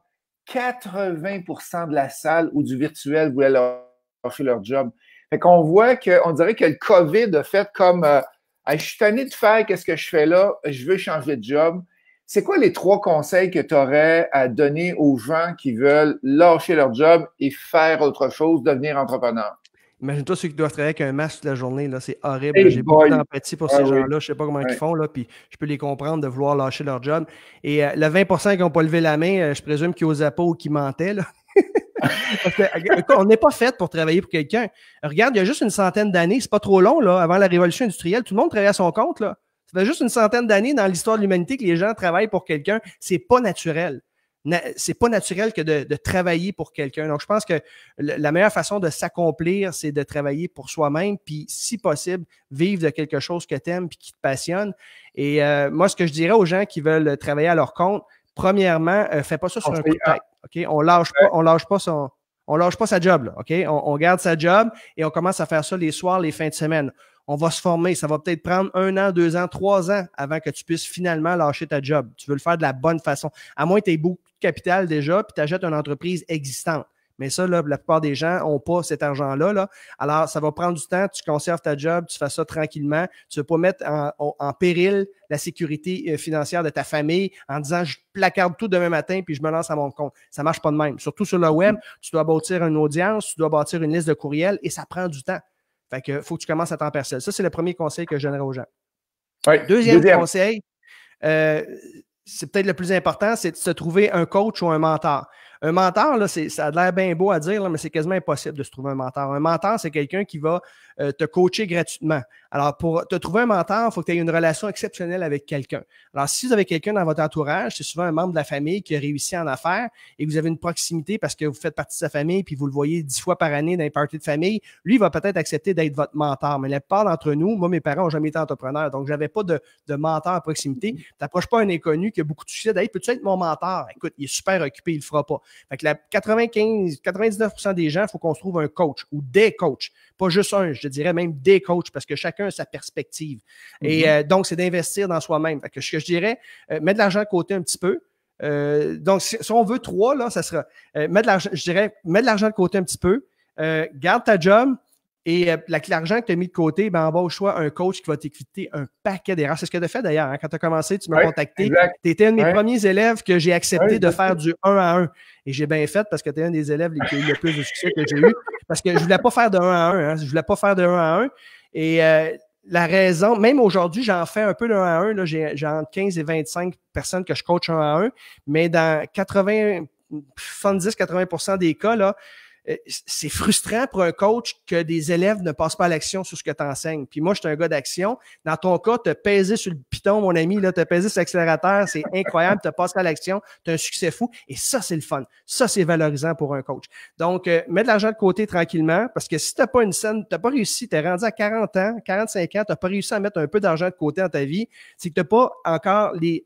80% de la salle ou du virtuel voulaient lâcher leur job. Fait qu'on voit qu'on dirait que le COVID a fait comme je suis tanné de faire qu'est-ce que je fais là, je veux changer de job. C'est quoi les 3 conseils que tu aurais à donner aux gens qui veulent lâcher leur job et faire autre chose, devenir entrepreneur? Imagine-toi ceux qui doivent travailler avec un masque toute la journée, là, c'est horrible. Hey, j'ai beaucoup d'empathie pour ces gens-là. Je ne sais pas comment ils font, là, puis je peux les comprendre de vouloir lâcher leur job. Et le 20% qui n'ont pas levé la main, je présume qu'ils n'osaient pas ou qu'ils mentaient. Là. Parce que, on n'est pas fait pour travailler pour quelqu'un. Regarde, il y a juste une centaine d'années, c'est pas trop long, là, avant la révolution industrielle, tout le monde travaillait à son compte. Là. Ça fait juste une centaine d'années dans l'histoire de l'humanité que les gens travaillent pour quelqu'un. C'est pas naturel. C'est pas naturel que de travailler pour quelqu'un. Donc, je pense que la meilleure façon de s'accomplir, c'est de travailler pour soi-même, puis si possible, vivre de quelque chose que tu aimes puis qui te passionne. Et moi, ce que je dirais aux gens qui veulent travailler à leur compte, premièrement, fais pas ça sur un coup de tête. OK? On lâche pas sa job. Là, OK? On garde sa job et on commence à faire ça les soirs, les fins de semaine. On va se former. Ça va peut-être prendre 1 an, 2 ans, 3 ans avant que tu puisses finalement lâcher ta job. Tu veux le faire de la bonne façon. À moins que tu aies beaucoup de capital déjà puis tu achètes une entreprise existante. Mais ça, là, la plupart des gens n'ont pas cet argent-là. Là. Alors, ça va prendre du temps. Tu conserves ta job, tu fais ça tranquillement. Tu ne veux pas mettre en péril la sécurité financière de ta famille en disant « je placarde tout demain matin puis je me lance à mon compte ». Ça ne marche pas de même. Surtout sur le web, tu dois bâtir une audience, tu dois bâtir une liste de courriels et ça prend du temps. Fait que faut que tu commences à temps partiel. Ça, c'est le premier conseil que je donnerais aux gens. Oui, Deuxième conseil, c'est peut-être le plus important, c'est de se trouver un coach ou un mentor. Un mentor, là, ça a l'air bien beau à dire, là, mais c'est quasiment impossible de se trouver un mentor. Un mentor, c'est quelqu'un qui va te coacher gratuitement. Alors, pour te trouver un mentor, il faut que tu aies une relation exceptionnelle avec quelqu'un. Alors, si vous avez quelqu'un dans votre entourage, c'est souvent un membre de la famille qui a réussi en affaires et vous avez une proximité parce que vous faites partie de sa famille puis vous le voyez 10 fois par année dans les parties de famille, lui, il va peut-être accepter d'être votre mentor. Mais la plupart d'entre nous, moi, mes parents n'ont jamais été entrepreneurs, donc je n'avais pas de mentor à proximité. Tu n'approches pas un inconnu qui a beaucoup de succès. D'ailleurs, peux-tu être mon mentor? Écoute, il est super occupé, il ne le fera pas. Fait que 99% des gens, il faut qu'on se trouve un coach ou des coachs. Pas juste un, je dirais même des coachs, parce que chacun a sa perspective. Et donc, c'est d'investir dans soi-même. Fait que ce que je dirais, mettre de l'argent de côté un petit peu. Donc, si on veut 3, là, ça sera mettre de l'argent de côté un petit peu, garde ta job, et l'argent que tu as mis de côté, ben, embauche-toi un coach qui va t'éviter un paquet d'erreurs. C'est ce que tu as fait d'ailleurs. Hein? Quand tu as commencé, tu m'as contacté. Tu étais un de mes premiers élèves que j'ai accepté de faire du 1 à 1. Et j'ai bien fait parce que tu es un des élèves qui a eu le plus de succès que j'ai eu. Parce que je ne voulais pas faire de 1 à 1. Hein? Je ne voulais pas faire de 1 à 1. Et la raison, même aujourd'hui, j'en fais un peu de 1 à 1. Là, j'ai entre 15 et 25 personnes que je coach 1 à 1. Mais dans 70-80% des cas, là, c'est frustrant pour un coach que des élèves ne passent pas à l'action sur ce que tu enseignes. Puis moi, je suis un gars d'action. Dans ton cas, tu as pesé sur le piton, mon ami, tu as pesé sur l'accélérateur, c'est incroyable, tu as passé à l'action, tu as un succès fou. Et ça, c'est le fun. Ça, c'est valorisant pour un coach. Donc, mets de l'argent de côté tranquillement, parce que si tu n'as pas une scène, tu n'as pas réussi, tu es rendu à 40 ans, 45 ans, tu n'as pas réussi à mettre un peu d'argent de côté dans ta vie, c'est que tu n'as pas encore les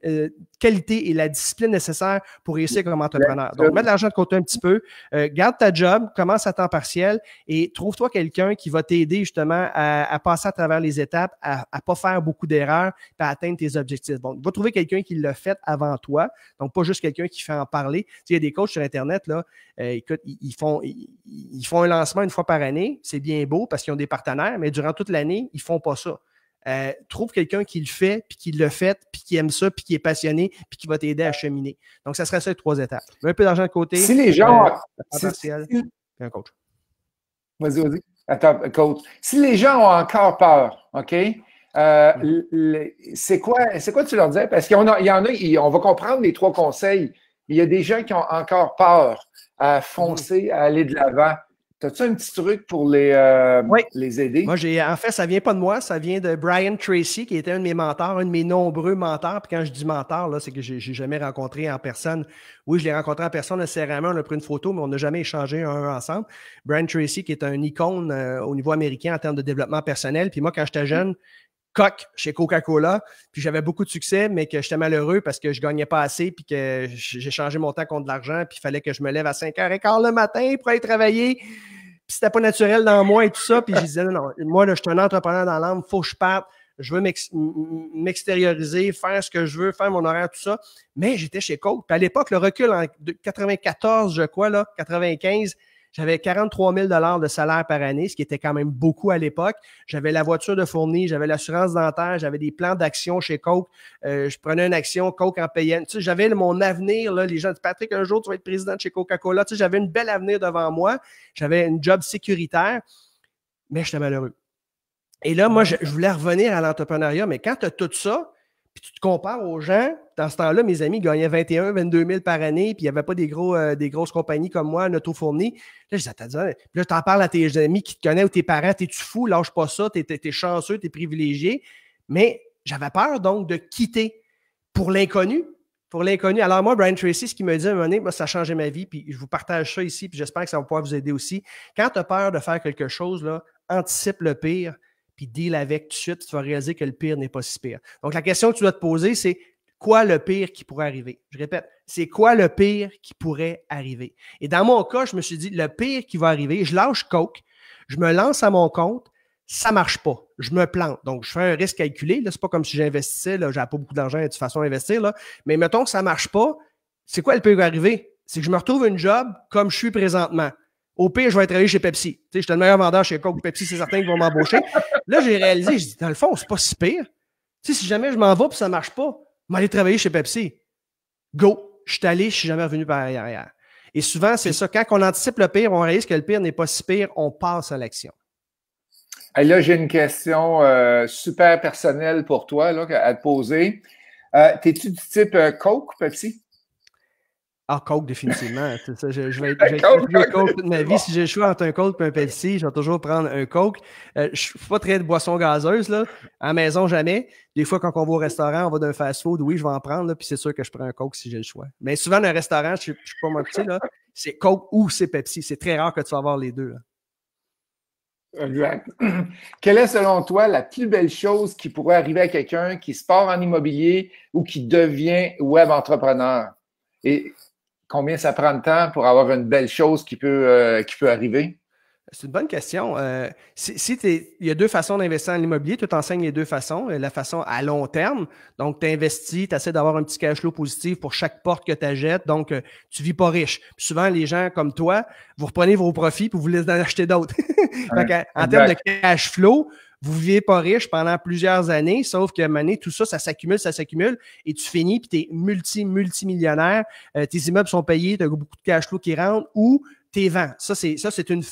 qualités et la discipline nécessaire pour réussir comme entrepreneur. Donc, mets de l'argent de côté un petit peu, garde ta job, commence à temps partiel et trouve-toi quelqu'un qui va t'aider justement à passer à travers les étapes, à pas faire beaucoup d'erreurs et à atteindre tes objectifs. Bon, va trouver quelqu'un qui l'a fait avant toi, donc pas juste quelqu'un qui fait en parler. Tu sais, il y a des coachs sur Internet, là, écoute, ils font un lancement une fois par année, c'est bien beau parce qu'ils ont des partenaires, mais durant toute l'année, ils font pas ça. Trouve quelqu'un qui le fait, puis qui le fait, puis qui aime ça, puis qui est passionné, puis qui va t'aider à cheminer. Donc, ça serait ça les 3 étapes. Un peu d'argent de côté, si les gens partiel, puis un coach. Vas-y. Attends, coach. Si les gens ont encore peur, OK? C'est quoi tu leur dis? Parce qu'il y en a, on va comprendre les 3 conseils. Il y a des gens qui ont encore peur à foncer, à aller de l'avant. As-tu un petit truc pour les aider? Moi, en fait, ça vient pas de moi, ça vient de Brian Tracy, qui était un de mes mentors, un de mes nombreux mentors. Puis quand je dis mentor, là, c'est que j'ai jamais rencontré en personne. Oui, je l'ai rencontré en personne nécessairement, on a pris une photo, mais on n'a jamais échangé un ensemble. Brian Tracy, qui est un icône au niveau américain en termes de développement personnel. Puis moi, quand j'étais jeune, coq chez Coca-Cola, puis j'avais beaucoup de succès, mais que j'étais malheureux parce que je gagnais pas assez, puis que j'ai changé mon temps contre de l'argent, puis il fallait que je me lève à 5h15 le matin pour aller travailler, puis c'était pas naturel dans moi et tout ça, puis je disais, non, moi, là, je suis un entrepreneur dans l'âme, faut que je parte, je veux m'extérioriser, faire ce que je veux, faire mon horaire, tout ça, mais j'étais chez Coke, puis à l'époque, le recul en 94, je crois, là, 95, j'avais 43 000 de salaire par année, ce qui était quand même beaucoup à l'époque. J'avais la voiture de fournie, j'avais l'assurance dentaire, j'avais des plans d'action chez Coke. Je prenais une action Coke en payant. Tu sais, j'avais mon avenir. Là, les gens disent, Patrick, un jour, tu vas être président de chez Coca-Cola. Tu sais, j'avais une belle avenir devant moi. J'avais une job sécuritaire, mais j'étais malheureux. Et là, moi, je voulais revenir à l'entrepreneuriat, mais quand tu as tout ça, puis tu te compares aux gens, dans ce temps-là, mes amis gagnaient 21 22 000 par année, puis il n'y avait pas des grosses compagnies comme moi, un auto-fourni. Là, je disais, puis là, t'en parles à tes amis qui te connaissent ou tes parents, t'es-tu fou, lâche pas ça, t'es chanceux, t'es privilégié. Mais j'avais peur, donc, de quitter pour l'inconnu. Pour l'inconnu. Alors moi, Brian Tracy, ce qu'il me dit à un moment donné, moi, ça a changé ma vie, puis je vous partage ça ici, puis j'espère que ça va pouvoir vous aider aussi. Quand tu as peur de faire quelque chose, là, anticipe le pire, puis deal avec tout de suite, tu vas réaliser que le pire n'est pas si pire. Donc, la question que tu dois te poser, c'est quoi le pire qui pourrait arriver? Je répète, c'est quoi le pire qui pourrait arriver? Et dans mon cas, je me suis dit, le pire qui va arriver, je lâche Coke, je me lance à mon compte, ça ne marche pas, je me plante. Donc, je fais un risque calculé. Ce n'est pas comme si j'investissais, je n'avais pas beaucoup d'argent de toute façon à investir, là. Mais mettons que ça ne marche pas, c'est quoi le pire qui va arriver? C'est que je me retrouve une job comme je suis présentement. Au pire, je vais travailler chez Pepsi. Tu sais, je suis le meilleur vendeur chez Coke. Pepsi, c'est certain qu'ils vont m'embaucher. Là, j'ai réalisé, je dis, dans le fond, c'est pas si pire. Tu sais, si jamais je m'en vais et ça ne marche pas, je vais aller travailler chez Pepsi. Go! Je suis allé, je ne suis jamais revenu par arrière. Et souvent, c'est ça. Quand on anticipe le pire, on réalise que le pire n'est pas si pire, on passe à l'action. Et là, j'ai une question super personnelle pour toi là, à te poser. T'es-tu du type Coke, Pepsi? Ah, Coke, définitivement. C'est ça, je vais être Coke toute ma vie. Si j'ai le choix entre un Coke et un Pepsi, je vais toujours prendre un Coke. Je ne suis pas très de boisson gazeuse, là. À la maison, jamais. Des fois, quand on va au restaurant, on va d'un fast-food, oui, je vais en prendre, là, puis c'est sûr que je prends un Coke si j'ai le choix. Mais souvent, dans un restaurant, je ne suis pas motivé, là, c'est Coke ou c'est Pepsi. C'est très rare que tu vas avoir les deux, là. Exact. Quelle est, selon toi, la plus belle chose qui pourrait arriver à quelqu'un qui se part en immobilier ou qui devient web entrepreneur? Et combien ça prend de temps pour avoir une belle chose qui peut arriver? C'est une bonne question. Il y a 2 façons d'investir en l'immobilier. Tu t'enseignes les 2 façons. La façon à long terme. Donc, tu investis, tu essaies d'avoir un petit cash flow positif pour chaque porte que tu achètes. Donc, tu ne vis pas riche. Puis souvent, les gens comme toi, vous reprenez vos profits et vous voulez en acheter d'autres. En termes de cash flow, vous ne vivez pas riche pendant plusieurs années, sauf que maintenant, tout ça, ça s'accumule et tu finis puis tu es multimillionnaire. Tes immeubles sont payés, tu as beaucoup de cash flow qui rentre ou tes vends. Ça, c'est une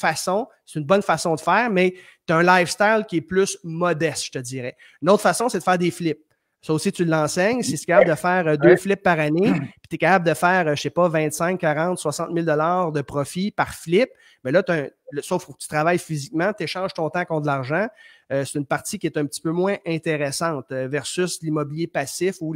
bonne façon de faire, mais tu as un lifestyle qui est plus modeste, je te dirais. Une autre façon, c'est de faire des flips. Ça aussi, tu l'enseignes. Si tu es capable de faire 2 flips par année, puis tu es capable de faire, je ne sais pas, 25, 40, 60 000 $ de profit par flip, mais là, sauf que tu travailles physiquement, tu échanges ton temps contre de l'argent. C'est une partie qui est un petit peu moins intéressante versus l'immobilier passif où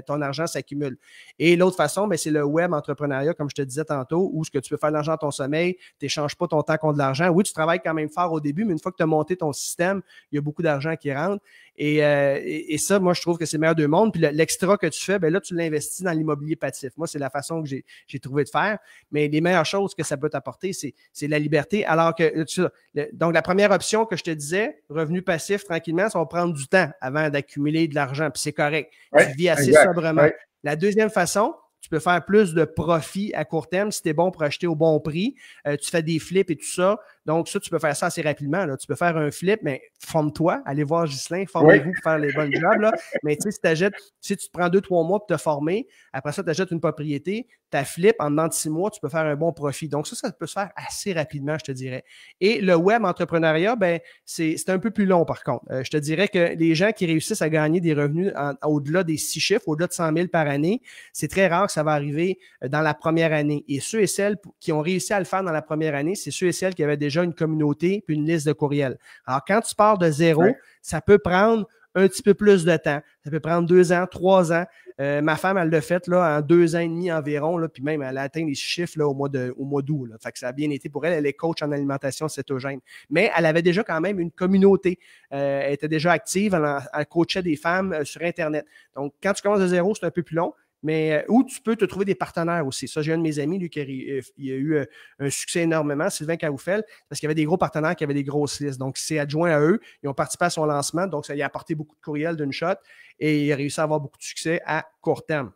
ton argent s'accumule. Et l'autre façon, ben, c'est le web entrepreneuriat, comme je te disais tantôt, où ce que tu peux faire de l'argent à ton sommeil, tu n'échanges pas ton temps contre de l'argent. Oui, tu travailles quand même fort au début, mais une fois que tu as monté ton système, il y a beaucoup d'argent qui rentre. Et ça, moi, je trouve que c'est le meilleur des mondes. Puis l'extra que tu fais, ben là, tu l'investis dans l'immobilier passif. Moi, c'est la façon que j'ai trouvé de faire. Mais les meilleures choses que ça peut t'apporter, c'est la liberté. Alors que, donc, la première option que je te disais, revenu passif, tranquillement, ça va prendre du temps avant d'accumuler de l'argent. Puis c'est correct. Tu vis assez sobrement. Ouais. La deuxième façon, tu peux faire plus de profit à court terme si tu es bon pour acheter au bon prix. Tu fais des flips et tout ça. Donc, ça, tu peux faire ça assez rapidement. Là. Tu peux faire un flip, mais forme-toi. Allez voir Ghislain, formez-vous pour faire les bonnes jobs. Là. Mais tu sais, si tu te prends 2-3 mois pour te former, après ça, tu achètes une propriété, tu flip, en dedans de 6 mois, tu peux faire un bon profit. Donc, ça peut se faire assez rapidement, je te dirais. Et le web entrepreneuriat, ben, c'est un peu plus long, par contre. Je te dirais que les gens qui réussissent à gagner des revenus au-delà des 6 chiffres, au-delà de 100 000 par année, c'est très rare que ça va arriver dans la première année. Et ceux et celles qui ont réussi à le faire dans la première année, c'est ceux et celles qui avaient déjà une communauté puis une liste de courriels. Alors, quand tu pars de zéro, ça peut prendre un petit peu plus de temps. Ça peut prendre 2 ans, 3 ans. Ma femme, elle l'a fait là, en 2 ans et demi environ, là, puis même elle a atteint les chiffres là, au mois d'août. Là. Fait que ça a bien été pour elle. Elle est coach en alimentation cétogène. Mais elle avait déjà quand même une communauté. Elle était déjà active. Elle coachait des femmes sur Internet. Donc, quand tu commences de zéro, c'est un peu plus long. Mais où tu peux te trouver des partenaires aussi. Ça, j'ai un de mes amis, lui, qui a eu un succès énormément, Sylvain Caroufel, parce qu'il y avait des gros partenaires qui avaient des grosses listes. Donc, il s'est adjoint à eux. Ils ont participé à son lancement. Donc, ça lui a apporté beaucoup de courriels d'une shot et il a réussi à avoir beaucoup de succès à court terme.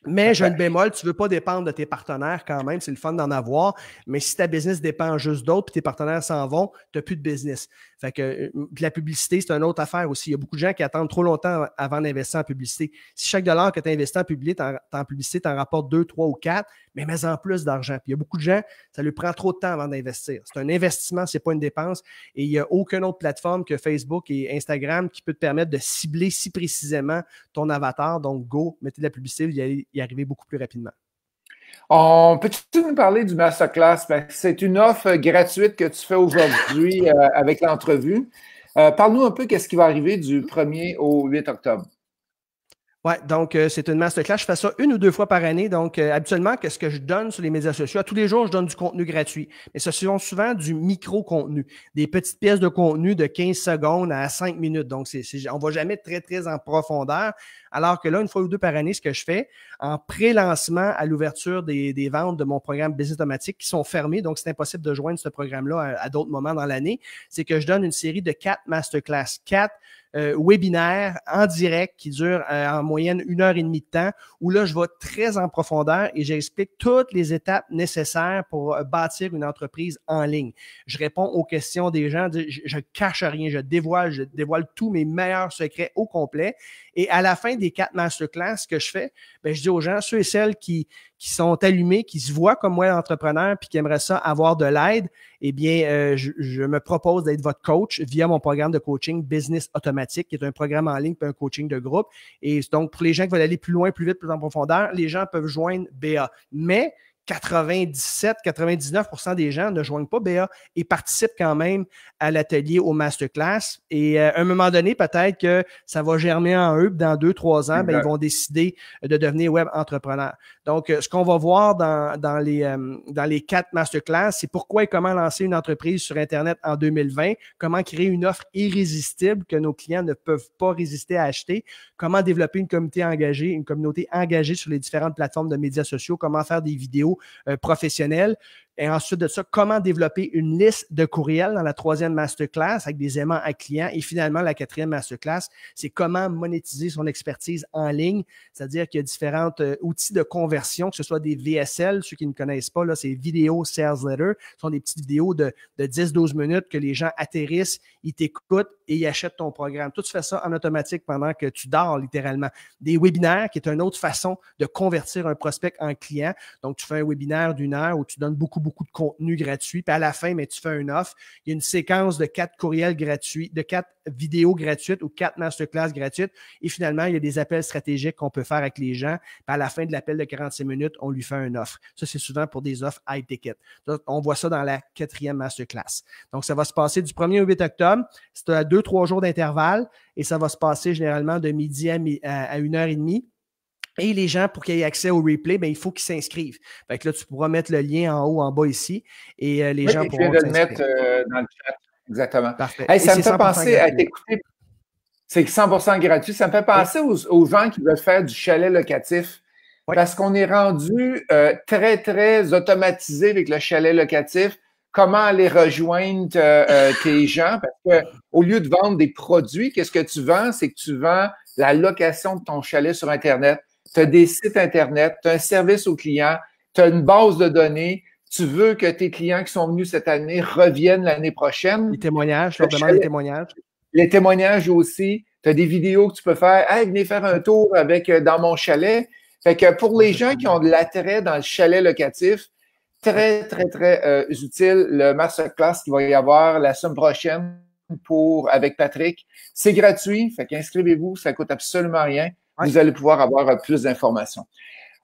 Mais j'ai un bémol, tu ne veux pas dépendre de tes partenaires quand même, c'est le fun d'en avoir, mais si ta business dépend juste d'autres, puis tes partenaires s'en vont, tu n'as plus de business. Fait que la publicité, c'est une autre affaire aussi. Il y a beaucoup de gens qui attendent trop longtemps avant d'investir en publicité. Si chaque dollar que tu investis en publicité, t'en rapportes 2, 3 ou 4, mais mets en plus d'argent. Puis il y a beaucoup de gens, ça lui prend trop de temps avant d'investir. C'est un investissement, ce n'est pas une dépense. Et il n'y a aucune autre plateforme que Facebook et Instagram qui peut te permettre de cibler si précisément ton avatar. Donc, go, mettez de la publicité, vous allez y arriver beaucoup plus rapidement. Peux-tu nous parler du masterclass? C'est une offre gratuite que tu fais aujourd'hui avec l'entrevue. Parle-nous un peu qu'est-ce qui va arriver du 1er au 8 octobre. Oui, donc c'est une masterclass. Je fais ça 1 ou 2 fois par année. Donc, habituellement, qu'est-ce que je donne sur les médias sociaux? À tous les jours, je donne du contenu gratuit. Mais ce sont souvent du micro-contenu, des petites pièces de contenu de 15 secondes à 5 minutes. Donc, on ne va jamais très, très en profondeur. Alors que là, 1 fois ou 2 par année, ce que je fais, en pré-lancement à l'ouverture des ventes de mon programme Business Automatique qui sont fermées, donc c'est impossible de joindre ce programme-là à d'autres moments dans l'année, c'est que je donne une série de 4 masterclass, 4 webinaires en direct qui durent en moyenne 1h30 de temps, où là, je vais très en profondeur et j'explique toutes les étapes nécessaires pour bâtir une entreprise en ligne. Je réponds aux questions des gens, je cache rien, je dévoile tous mes meilleurs secrets au complet. Et à la fin des 4 masterclass que je fais, ben, je dis aux gens, ceux et celles qui sont allumés, qui se voient comme moi entrepreneur puis qui aimeraient ça avoir de l'aide, eh bien, je me propose d'être votre coach via mon programme de coaching Business Automatique, qui est un programme en ligne puis un coaching de groupe. Et donc, pour les gens qui veulent aller plus loin, plus vite, plus en profondeur, les gens peuvent joindre BA. Mais 97-99% des gens ne joignent pas BA et participent quand même à l'atelier au masterclass. Et à un moment donné, peut-être que ça va germer en eux. Dans 2-3 ans, ben, ils vont décider de devenir web entrepreneurs. Donc, ce qu'on va voir dans les 4 masterclass, c'est pourquoi et comment lancer une entreprise sur Internet en 2020, comment créer une offre irrésistible que nos clients ne peuvent pas résister à acheter, comment développer une communauté engagée sur les différentes plateformes de médias sociaux, comment faire des vidéos professionnels. Et ensuite de ça, comment développer une liste de courriels dans la 3e masterclass avec des aimants à clients. Et finalement, la 4e masterclass, c'est comment monétiser son expertise en ligne. C'est-à-dire qu'il y a différents outils de conversion, que ce soit des VSL, ceux qui ne connaissent pas, là, c'est Video Sales Letter. Ce sont des petites vidéos de 10-12 minutes que les gens atterrissent, ils t'écoutent et ils achètent ton programme. Tout se fait ça en automatique pendant que tu dors littéralement. Des webinaires, qui est une autre façon de convertir un prospect en client. Donc, tu fais un webinaire d'1 heure où tu donnes beaucoup de contenu gratuit. Puis à la fin, mais tu fais une offre. Il y a une séquence de 4 courriels gratuits, de 4 vidéos gratuites ou 4 masterclass gratuites. Et finalement, il y a des appels stratégiques qu'on peut faire avec les gens. Puis à la fin de l'appel de 45 minutes, on lui fait une offre. Ça, c'est souvent pour des offres high ticket. Donc, on voit ça dans la 4e masterclass. Donc, ça va se passer du 1er au 8 octobre. C'est à 2-3 jours d'intervalle et ça va se passer généralement de midi à 1h30. Et les gens, pour qu'ils aient accès au replay, ben, il faut qu'ils s'inscrivent. Fait que là, tu pourras mettre le lien en haut, en bas ici, et les gens pourront s'inscrire. Je viens de le mettre dans le chat. Exactement. Parfait. Hey, ça me fait penser à t'écouter. C'est 100% gratuit. Ça me fait penser aux gens qui veulent faire du chalet locatif. Oui. Parce qu'on est rendu très, très automatisé avec le chalet locatif. Comment aller rejoindre tes gens? Parce qu'au lieu de vendre des produits, qu'est-ce que tu vends? C'est que tu vends la location de ton chalet sur Internet. tu as des sites Internet, tu as un service aux clients, tu as une base de données, tu veux que tes clients qui sont venus cette année reviennent l'année prochaine. Les témoignages, je leur demande des témoignages. Les témoignages aussi. Tu as des vidéos que tu peux faire. Hey, venez faire un tour avec dans mon chalet. Fait que pour les gens qui ont de l'attrait dans le chalet locatif, très, très, très utile le masterclass qu'il va y avoir la semaine prochaine avec Patrick. C'est gratuit, fait qu'inscrivez-vous, ça ne coûte absolument rien. Ouais. Vous allez pouvoir avoir plus d'informations.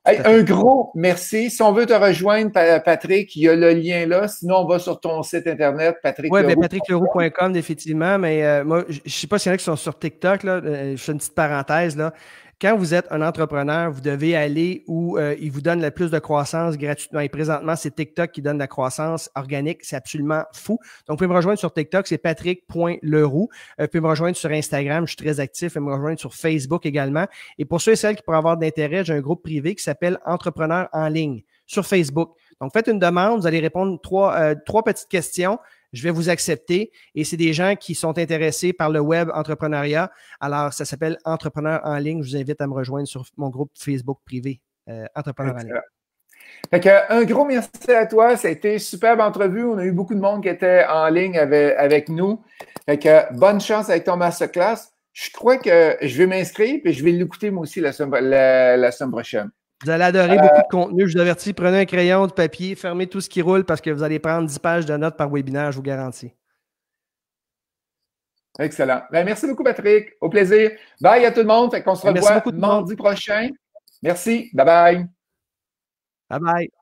Hey, un gros merci. Si on veut te rejoindre, Patrick, il y a le lien là. Sinon, on va sur ton site Internet, Patrick Leroux. Oui, patrickleroux.com, définitivement. Mais moi, je ne sais pas s'il y en a qui sont sur TikTok. Là, je fais une petite parenthèse. Là. Quand vous êtes un entrepreneur, vous devez aller où il vous donne le plus de croissance gratuitement. Et présentement, c'est TikTok qui donne la croissance organique. C'est absolument fou. Donc, vous pouvez me rejoindre sur TikTok, c'est patrick.leroux. Vous pouvez me rejoindre sur Instagram, je suis très actif. Vous pouvez me rejoindre sur Facebook également. Et pour ceux et celles qui pourraient avoir d'intérêt, j'ai un groupe privé qui s'appelle Entrepreneurs en ligne sur Facebook. Donc, faites une demande, vous allez répondre trois petites questions. Je vais vous accepter et c'est des gens qui sont intéressés par le web entrepreneuriat. Alors, ça s'appelle Entrepreneurs en ligne. Je vous invite à me rejoindre sur mon groupe Facebook privé, Entrepreneurs en ligne. Fait que, un gros merci à toi. Ça a été une superbe entrevue. On a eu beaucoup de monde qui était en ligne avec nous. Fait que, bonne chance avec ton masterclass. Je crois que je vais m'inscrire et je vais l'écouter moi aussi la semaine prochaine. Vous allez adorer beaucoup de contenu. Je vous avertis, prenez un crayon, de papier, fermez tout ce qui roule parce que vous allez prendre 10 pages de notes par webinaire, je vous garantis. Excellent. Ben, merci beaucoup, Patrick. Au plaisir. Bye à tout le monde. Fait qu'on se revoit mardi prochain. Merci. Bye bye. Bye bye.